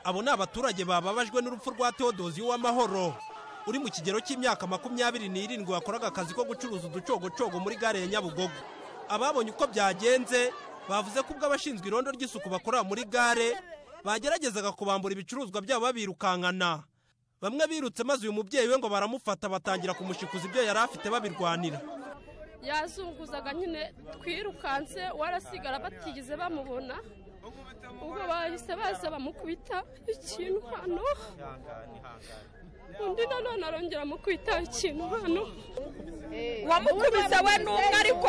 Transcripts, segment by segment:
Abo ni abaturage bababajwe n'urupfu rwa Theodosi Uwamahoro uri mu kigero cy'imyaka 27 wakoraga akazi ko gucuruza uducogocogo muri gare ya Nyabugogo. Ababonye uko byagenze bavuze ko ubwo abashinzwe irondo ry'isuku bakora muri gare bageragezaga kubambura ibicuruzwa byabo babirukankana. Bamwe birutse maze uyu mubyeyi we ngo baramufata batangira kumushikuza ibyo yari afite babirwanira. Yazunguzaga nyine twirukanse warasigara batigize bamubona. Ubwo bahise baza bamukubita ikintu hano. Undi nanone arongera mukubita ikintu hano. Wamukubise we n'umwe ariko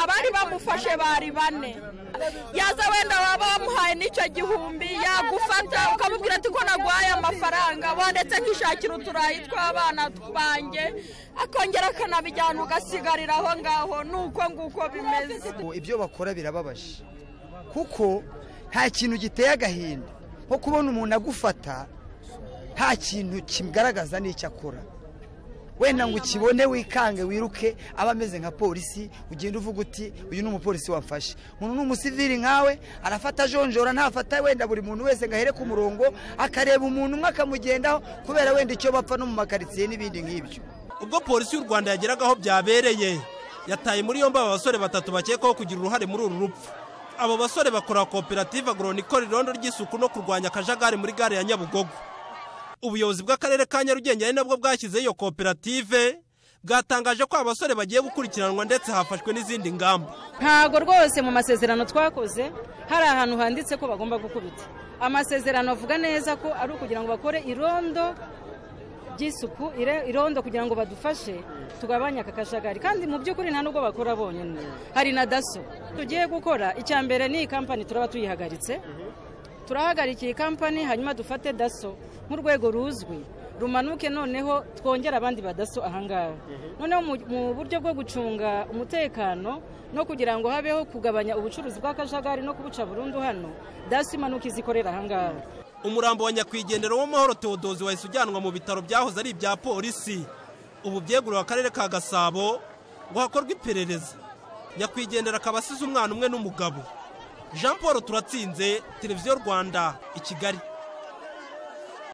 abari bamufashe bari bane. Yaza wenda waba wamuhaye n'icyo gihumbi yagufata ukamubwira ati ko nagwaye amafaranga wandetse nkishakira uturayi tw'abana banjye akongera akanabijyana ugasigarira aho ngaho nuko nguko bimeze. Ibyo bakora birababaje kuko nta kintu giteye agahinda nko kubona umuntu agufata nta kintu kimugaragaza n'icyo akora. Wenda ngo ukibone wikange wiruke abameze nka polisi ugenda uvuga uti uyu ni umupolisi wafashe. Umuntu n'umusivili nkawe arafata jonjora ntafata wenda buri muntu wese ngahere ku murongo akareba umuntu umwe akamugendaho kubera wenda icyo bapfa no mu makaritsiye n'ibindi nk'ibyo. Ubwo polisi y'u Rwanda yageragaho byabereye yataye muri yombi abasore batatu bakekwaho kugira uruhare muri uru rupfu. Abo basore bakora koperative Agronicole irondo ry'isuku no kurwanya akajagari muri gare ya Nyabugogo. Ubuyobozi bw'akarere ka Nyarugenge ari nabwo bwashyize iyo koperative bwatangaje ko abasore bagiye gukurikiranwa ndetse hafashwe n'izindi ngamba. Ntago rwose mu masezerano twakoze hari ahantu handitse ko bagomba gukubita. Amasezerano avuga neza ko ari ukugira ngo bakore irondo ry'isuku irondo kugira ngo badufashe tugabanya akakajagari kandi mu by'ukuri nta nubwo bakora bonyine. Hari na daso tugiye gukora icyambere ni company turaba tuyihagaritse. Turahagarikiye company hanyuma dufate daso nk'urwego ruzwi rumanuke noneho twongera abandi badaso ahangaha. Noneho mu buryo bwo gucunga umutekano no kugira ngo habeho kugabanya ubucuruzi bw'akajagari no kubuca burundu hano daso imanuka izikorera ahangaha. Umurambo wa nyakwigendera w'Amahoro Theodosi wahise ujyanwa mu bitaro byahoze ari ibya polisi. Ubu byeguriwe akarere ka Gasabo ngo hakorwe iperereza. Nyakwigendera akaba asize umwana umwe n'umugabo. Jean Paul Turatsinze, Televiziyo Rwanda, i Kigali.